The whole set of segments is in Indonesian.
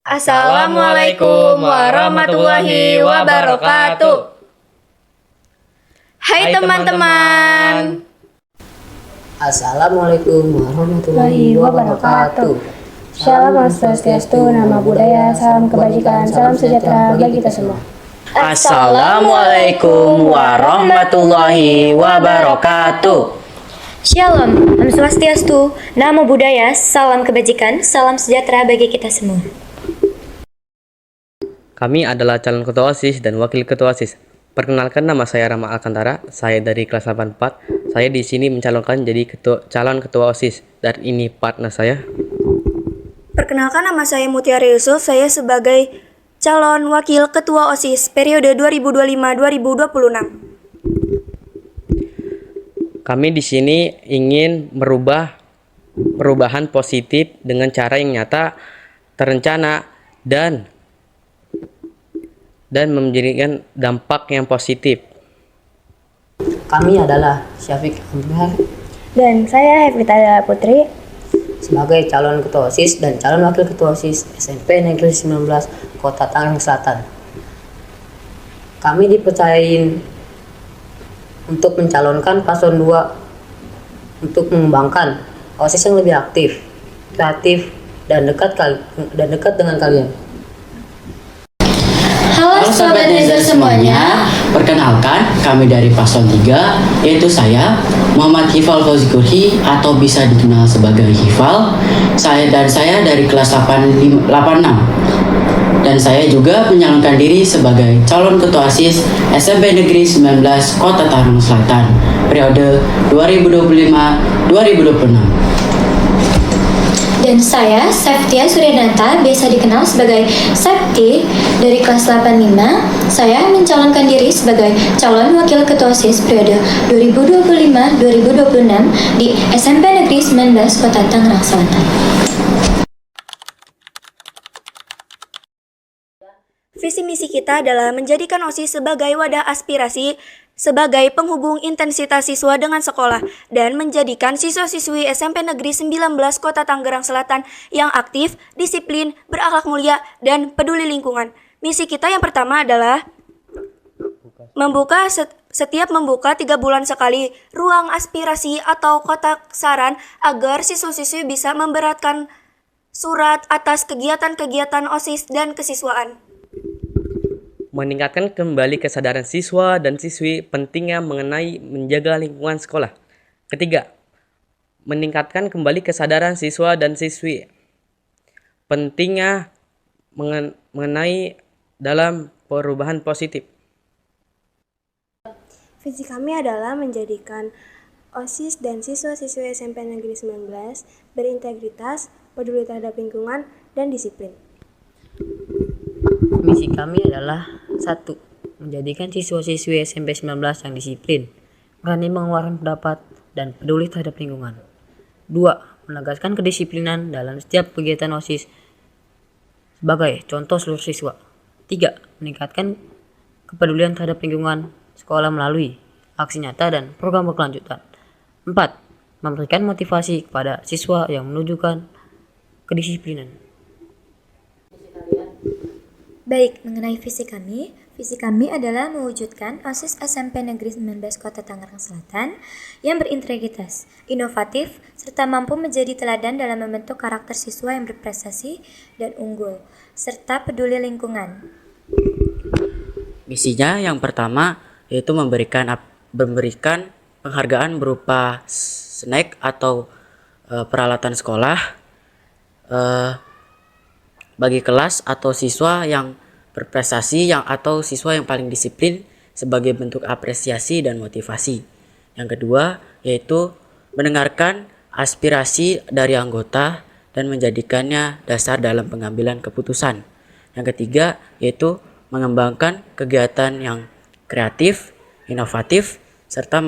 Assalamualaikum warahmatullahi wabarakatuh. Hai teman-teman. Assalamualaikum warahmatullahi wabarakatuh. Shalom Swastiastu, nama budaya, salam kebajikan, salam sejahtera bagi kita semua. Assalamualaikum warahmatullahi wabarakatuh. Shalom, Om Swastiastu, namo budaya, salam kebajikan, salam sejahtera bagi kita semua. Kami adalah calon ketua OSIS dan wakil ketua OSIS. Perkenalkan, nama saya Rama Alkantara, saya dari kelas 84. Saya di sini mencalonkan jadi calon ketua OSIS dan ini partner saya. Perkenalkan, nama saya Mutiara Yusuf, saya sebagai calon wakil ketua OSIS periode 2025-2026. Kami di sini ingin merubah perubahan positif dengan cara yang nyata, terencana, dan memberikan dampak yang positif. Kami adalah Syafiq Ambar Dan saya Hevita Putri sebagai calon ketua OSIS dan calon wakil ketua OSIS SMP Negeri 19 Kota Tangerang Selatan. Kami dipercayain untuk mencalonkan paslon 2 untuk mengembangkan OSIS yang lebih aktif, kreatif, dan dekat dengan kalian. Halo Sobat Nezer semuanya, perkenalkan kami dari paslon 3, yaitu saya Muhammad Hifal Fauzikurhi atau bisa dikenal sebagai Hifal. Saya dari kelas 86 dan saya juga menyalonkan diri sebagai calon ketua OSIS SMP Negeri 19 Kota Tangerang Selatan periode 2025-2026. Dan saya, Septia Suryanata, biasa dikenal sebagai Septi, dari kelas 85. Saya mencalonkan diri sebagai calon wakil ketua OSIS periode 2025-2026 di SMP Negeri 19 Kota Tangerang Selatan. Visi misi kita adalah menjadikan OSIS sebagai wadah aspirasi, sebagai penghubung intensitas siswa dengan sekolah, dan menjadikan siswa-siswi SMP Negeri 19 Kota Tangerang Selatan yang aktif, disiplin, berakhlak mulia, dan peduli lingkungan. Misi kita yang pertama adalah setiap membuka 3 bulan sekali ruang aspirasi atau kotak saran agar siswa-siswi bisa memberatkan surat atas kegiatan-kegiatan OSIS dan kesiswaan. Meningkatkan kembali kesadaran siswa dan siswi pentingnya mengenai menjaga lingkungan sekolah. Ketiga, meningkatkan kembali kesadaran siswa dan siswi pentingnya mengenai dalam perubahan positif. Visi kami adalah menjadikan OSIS dan siswa-siswi SMP Negeri 19 berintegritas, peduli terhadap lingkungan, dan disiplin. Misi kami adalah 1. Menjadikan siswa-siswi SMP 19 yang disiplin, berani mengeluarkan pendapat, dan peduli terhadap lingkungan. 2. Menegaskan kedisiplinan dalam setiap kegiatan OSIS sebagai contoh seluruh siswa. 3. Meningkatkan kepedulian terhadap lingkungan sekolah melalui aksi nyata dan program berkelanjutan. 4. Memberikan motivasi kepada siswa yang menunjukkan kedisiplinan. Baik, mengenai visi kami adalah mewujudkan OSIS SMP Negeri 19 Kota Tangerang Selatan yang berintegritas, inovatif, serta mampu menjadi teladan dalam membentuk karakter siswa yang berprestasi dan unggul, serta peduli lingkungan. Misinya yang pertama yaitu memberikan penghargaan berupa snack atau peralatan sekolah bagi kelas atau siswa yang berprestasi atau siswa yang paling disiplin sebagai bentuk apresiasi dan motivasi. Yang kedua yaitu mendengarkan aspirasi dari anggota dan menjadikannya dasar dalam pengambilan keputusan. Yang ketiga yaitu mengembangkan kegiatan yang kreatif, inovatif, serta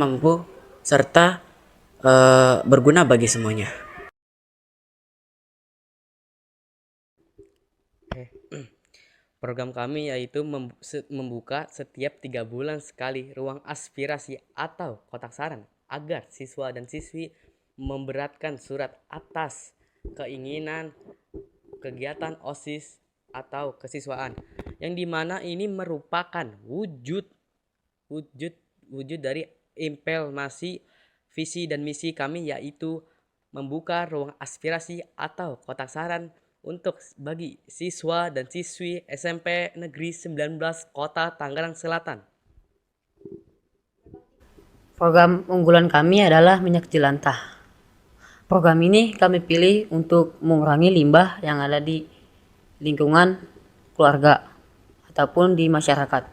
berguna bagi semuanya. Program kami yaitu membuka setiap 3 bulan sekali ruang aspirasi atau kotak saran agar siswa dan siswi memberatkan surat atas keinginan kegiatan OSIS atau kesiswaan, yang dimana ini merupakan wujud dari implementasi visi dan misi kami, yaitu membuka ruang aspirasi atau kotak saran untuk bagi siswa dan siswi SMP Negeri 19 Kota Tangerang Selatan. Program unggulan kami adalah minyak jelantah. Program ini kami pilih untuk mengurangi limbah yang ada di lingkungan keluarga ataupun di masyarakat.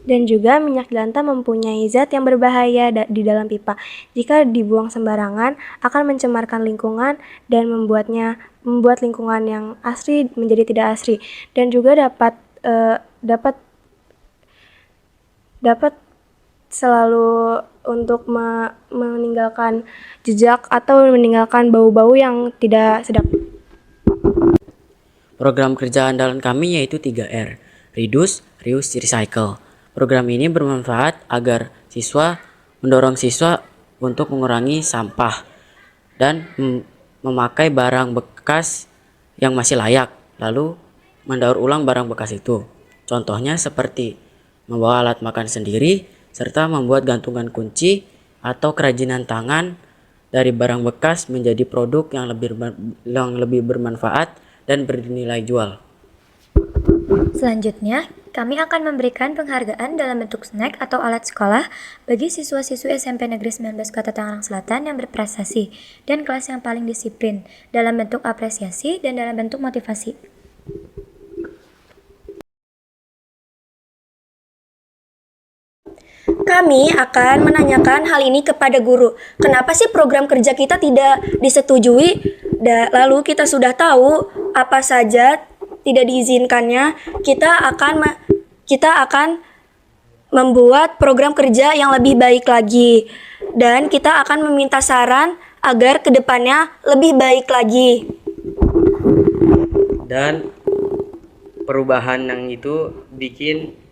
Dan juga minyak jelantah mempunyai zat yang berbahaya di dalam pipa. Jika dibuang sembarangan akan mencemarkan lingkungan dan membuat lingkungan yang asri menjadi tidak asri, dan juga dapat selalu untuk meninggalkan jejak atau meninggalkan bau-bau yang tidak sedap. Program kerja andalan kami yaitu 3R, Reduce, Reuse, Recycle. Program ini bermanfaat agar mendorong siswa untuk mengurangi sampah dan memakai barang bekas yang masih layak, lalu mendaur ulang barang bekas itu. Contohnya seperti membawa alat makan sendiri, serta membuat gantungan kunci atau kerajinan tangan dari barang bekas menjadi produk yang lebih bermanfaat dan bernilai jual. Selanjutnya, kami akan memberikan penghargaan dalam bentuk snack atau alat sekolah bagi siswa-siswi SMP Negeri 19 Kota Tangerang Selatan yang berprestasi dan kelas yang paling disiplin, dalam bentuk apresiasi dan dalam bentuk motivasi. Kami akan menanyakan hal ini kepada guru. Kenapa sih program kerja kita tidak disetujui? Lalu kita sudah tahu apa saja tidak diizinkannya. Kita akan membuat program kerja yang lebih baik lagi. Dan kita akan meminta saran agar kedepannya lebih baik lagi. Dan perubahan yang itu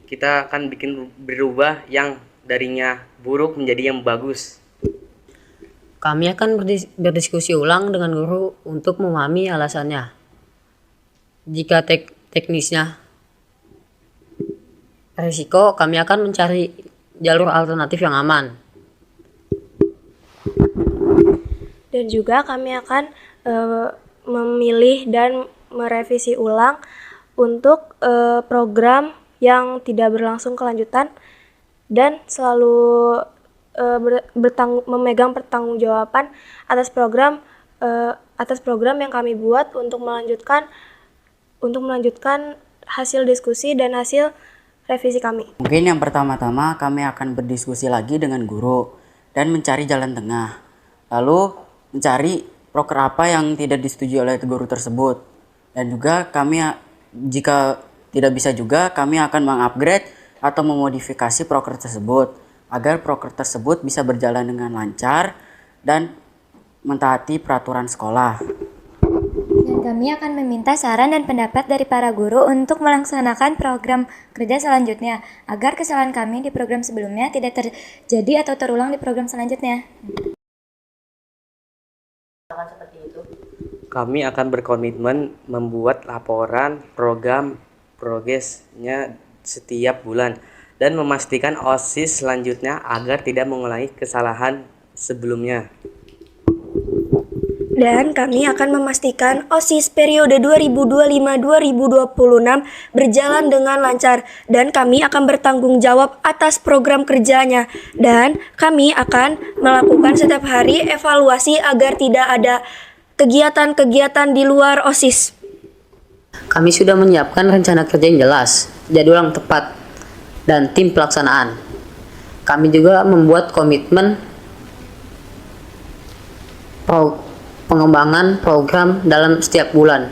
kita akan bikin berubah yang darinya buruk menjadi yang bagus. Kami akan berdiskusi ulang dengan guru untuk memahami alasannya. Jika teknisnya risiko, kami akan mencari jalur alternatif yang aman. Dan juga kami akan memilih dan merevisi ulang untuk program yang tidak berlangsung kelanjutan dan selalu memegang pertanggungjawaban atas program yang kami buat untuk melanjutkan hasil diskusi dan hasil revisi kami. Mungkin yang pertama-tama kami akan berdiskusi lagi dengan guru dan mencari jalan tengah. Lalu mencari proker apa yang tidak disetujui oleh guru tersebut. Dan juga jika tidak bisa juga, kami akan mengupgrade atau memodifikasi proker tersebut agar proker tersebut bisa berjalan dengan lancar dan mentaati peraturan sekolah. Dan kami akan meminta saran dan pendapat dari para guru untuk melaksanakan program kerja selanjutnya, agar kesalahan kami di program sebelumnya tidak terjadi atau terulang di program selanjutnya. Kami akan berkomitmen membuat laporan program progresnya setiap bulan dan memastikan OSIS selanjutnya agar tidak mengulangi kesalahan sebelumnya. Dan kami akan memastikan OSIS periode 2025-2026 berjalan dengan lancar, dan kami akan bertanggung jawab atas program kerjanya, dan kami akan melakukan setiap hari evaluasi agar tidak ada kegiatan-kegiatan di luar OSIS. Kami sudah menyiapkan rencana kerja yang jelas, jadwal yang tepat, dan tim pelaksanaan. Kami juga membuat komitmen pengembangan program dalam setiap bulan.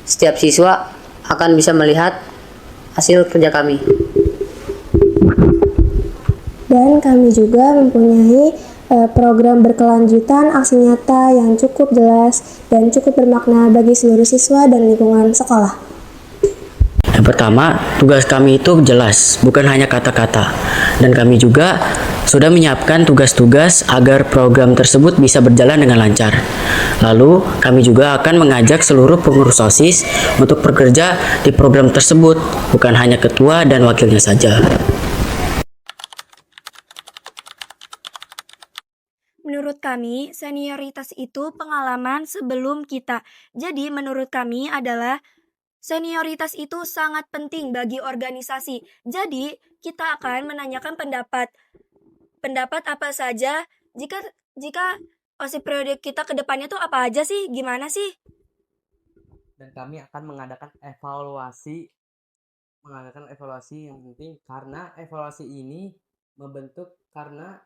Setiap siswa akan bisa melihat hasil kerja kami. Dan kami juga mempunyai program berkelanjutan aksi nyata yang cukup jelas dan cukup bermakna bagi seluruh siswa dan lingkungan sekolah. Yang pertama, tugas kami itu jelas, bukan hanya kata-kata. Dan kami juga sudah menyiapkan tugas-tugas agar program tersebut bisa berjalan dengan lancar. Lalu, kami juga akan mengajak seluruh pengurus OSIS untuk bekerja di program tersebut, bukan hanya ketua dan wakilnya saja. Menurut kami, senioritas itu pengalaman sebelum kita. Jadi, menurut kami adalah senioritas itu sangat penting bagi organisasi. Jadi, kita akan menanyakan pendapat apa saja jika OSIS periode kita ke depannya tuh apa aja sih? Gimana sih? Dan kami akan mengadakan evaluasi yang penting, karena evaluasi ini membentuk karena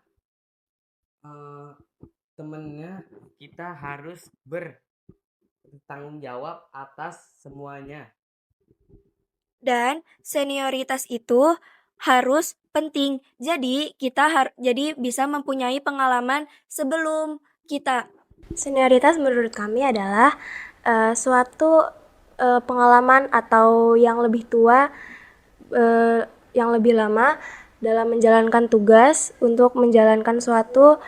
temennya kita harus bertanggung jawab atas semuanya. Dan senioritas itu harus penting. Jadi jadi bisa mempunyai pengalaman sebelum kita. Senioritas menurut kami adalah suatu pengalaman atau yang lebih tua, yang lebih lama dalam menjalankan tugas untuk menjalankan suatu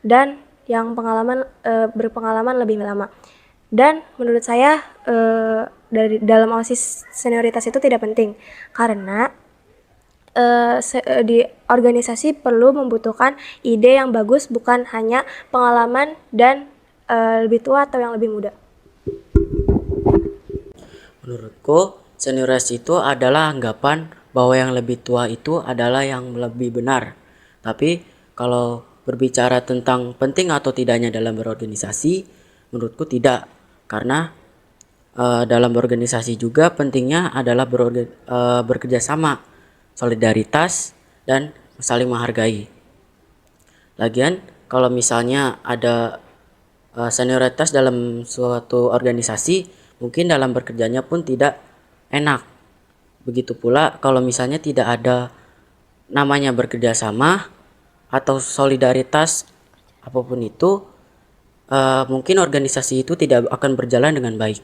dan yang berpengalaman lebih lama. Dan menurut saya dari dalam OSIS senioritas itu tidak penting karena di organisasi perlu membutuhkan ide yang bagus, bukan hanya pengalaman dan lebih tua atau yang lebih muda. Menurutku, senioritas itu adalah anggapan bahwa yang lebih tua itu adalah yang lebih benar. Tapi kalau berbicara tentang penting atau tidaknya dalam berorganisasi, menurutku tidak. Karena dalam berorganisasi juga pentingnya adalah bekerja sama, solidaritas, dan saling menghargai. Lagian, kalau misalnya ada senioritas dalam suatu organisasi, mungkin dalam bekerjanya pun tidak enak. Begitu pula kalau misalnya tidak ada namanya bekerja sama atau solidaritas apapun itu, mungkin organisasi itu tidak akan berjalan dengan baik.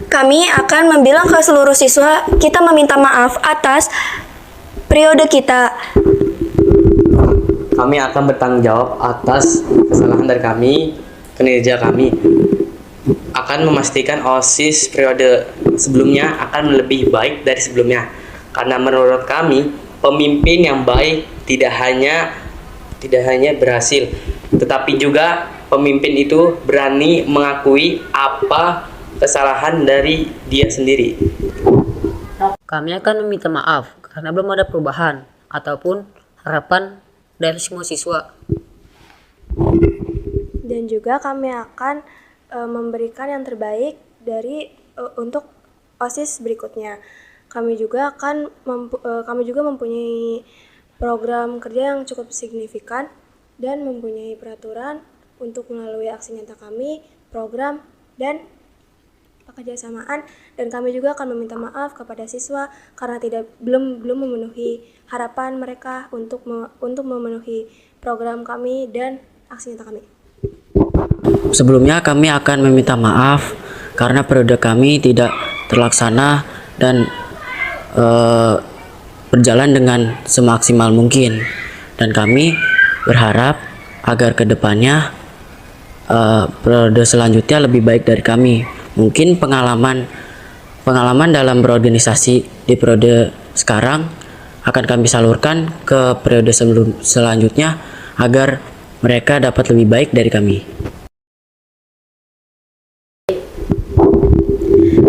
Kami akan membilang ke seluruh siswa, kita meminta maaf atas periode kita. Kami akan bertanggung jawab atas kesalahan dari kami, kinerja kami. Akan memastikan OSIS periode sebelumnya akan lebih baik dari sebelumnya. Karena menurut kami, pemimpin yang baik tidak hanya berhasil, tetapi juga pemimpin itu berani mengakui apa kesalahan dari dia sendiri. Kami akan meminta maaf karena belum ada perubahan ataupun harapan dari semua siswa. Dan juga kami akan memberikan yang terbaik untuk OSIS berikutnya. Kami juga mempunyai program kerja yang cukup signifikan dan mempunyai peraturan untuk melalui aksi nyata kami, program, dan pekerjasamaan. Dan kami juga akan meminta maaf kepada siswa karena belum memenuhi harapan mereka untuk memenuhi program kami dan aksi nyata kami. Sebelumnya kami akan meminta maaf karena periode kami tidak terlaksana dan berjalan dengan semaksimal mungkin, dan kami berharap agar kedepannya periode selanjutnya lebih baik dari kami. Mungkin pengalaman dalam berorganisasi di periode sekarang akan kami salurkan ke periode selanjutnya agar mereka dapat lebih baik dari kami.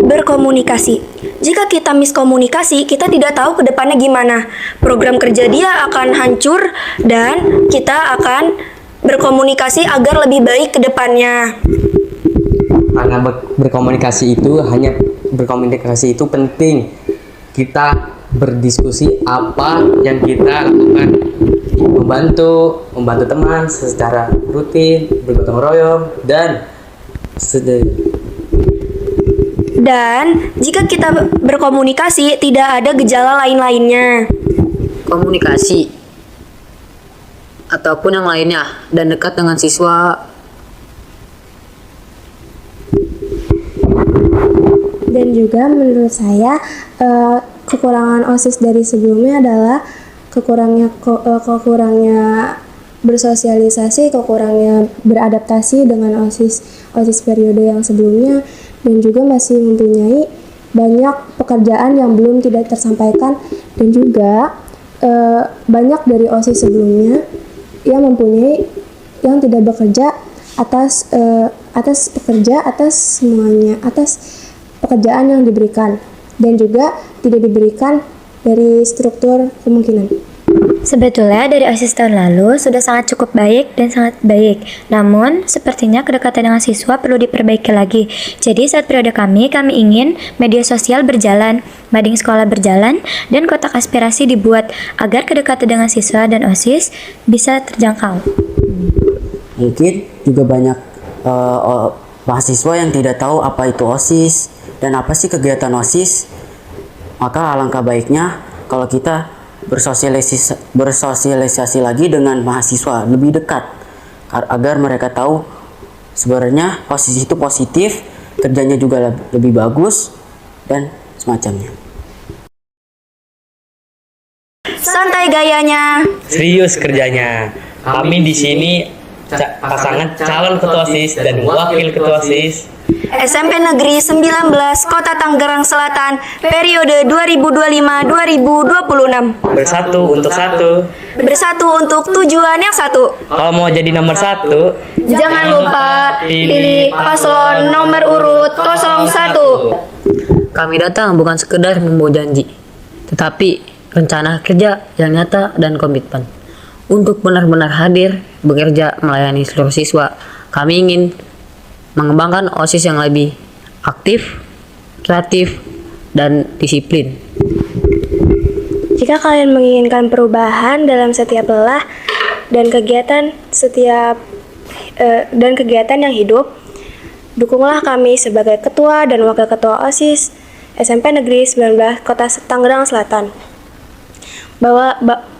Berkomunikasi. Jika kita miskomunikasi, kita tidak tahu ke depannya gimana. Program kerja dia akan hancur dan kita akan berkomunikasi agar lebih baik ke depannya. Karena berkomunikasi itu penting. Kita berdiskusi apa yang kita lakukan, membantu teman secara rutin, bergotong royong, dan jika kita berkomunikasi tidak ada gejala lain-lainnya. Komunikasi ataupun yang lainnya dan dekat dengan siswa. Dan juga menurut saya Kekurangan OSIS dari sebelumnya adalah kekurangnya bersosialisasi, kekurangnya beradaptasi dengan OSIS periode yang sebelumnya, dan juga masih mempunyai banyak pekerjaan yang belum tidak tersampaikan, dan juga banyak dari OSIS sebelumnya yang tidak bekerja atas pekerjaan yang diberikan, dan juga tidak diberikan dari struktur kemungkinan. Sebetulnya dari OSIS tahun lalu sudah sangat cukup baik dan sangat baik. Namun, sepertinya kedekatan dengan siswa perlu diperbaiki lagi. Jadi saat periode kami ingin media sosial berjalan, mading sekolah berjalan, dan kotak aspirasi dibuat agar kedekatan dengan siswa dan OSIS bisa terjangkau. Mungkin juga banyak mahasiswa yang tidak tahu apa itu OSIS dan apa sih kegiatan OSIS. Maka alangkah baiknya kalau kita bersosialisasi lagi dengan mahasiswa lebih dekat agar mereka tahu sebenarnya OSIS itu positif, kerjanya juga lebih bagus dan semacamnya. Santai gayanya. Serius kerjanya. Kami di sini pasangan calon ketua OSIS dan wakil ketua OSIS SMP Negeri 19 Kota Tangerang Selatan periode 2025-2026. bersatu untuk satu. Bersatu untuk tujuan yang satu. Kalau mau jadi nomor 1, Jangan lupa pilih paslon nomor urut 01. Kami datang bukan sekedar membawa janji, tetapi rencana kerja yang nyata dan komitmen. Untuk benar-benar hadir, bekerja, melayani seluruh siswa, kami ingin mengembangkan OSIS yang lebih aktif, kreatif, dan disiplin. Jika kalian menginginkan perubahan dalam setiap lelah dan kegiatan yang hidup, dukunglah kami sebagai ketua dan wakil ketua OSIS SMP Negeri 19 Kota Tangerang Selatan.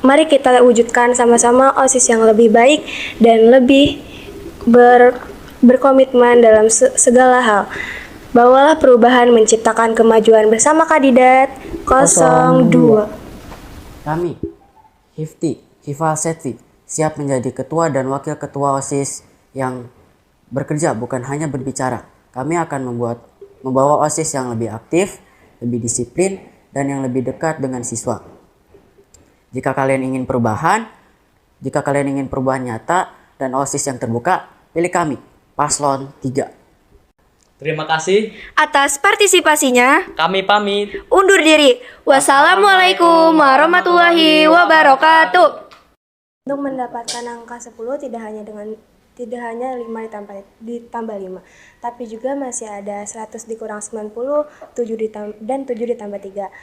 Mari kita wujudkan sama-sama OSIS yang lebih baik dan lebih berkomitmen dalam segala hal. Bawalah perubahan menciptakan kemajuan bersama kandidat 02. Kami, Hifal Setvi, siap menjadi ketua dan wakil ketua OSIS yang bekerja bukan hanya berbicara. Kami akan membawa OSIS yang lebih aktif, lebih disiplin, dan yang lebih dekat dengan siswa. Jika kalian ingin perubahan nyata dan OSIS yang terbuka, pilih kami, Paslon 3. terima kasih. Atas partisipasinya, Kami pamit. undur diri. Wassalamualaikum warahmatullahi wabarakatuh. Untuk mendapatkan angka 10 tidak hanya 5 ditambah 5, tapi juga masih ada 100 dikurang 90, 7 ditambah 3.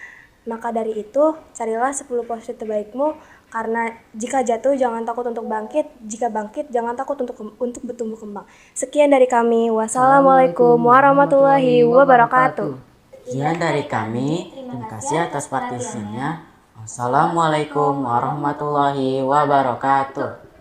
Maka dari itu, carilah 10 posisi terbaikmu, karena jika jatuh jangan takut untuk bangkit, jika bangkit jangan takut untuk bertumbuh kembang. Sekian dari kami. Wassalamualaikum warahmatullahi wabarakatuh. Sekian dari kami, terima kasih atas partisipasinya. Wassalamualaikum warahmatullahi wabarakatuh.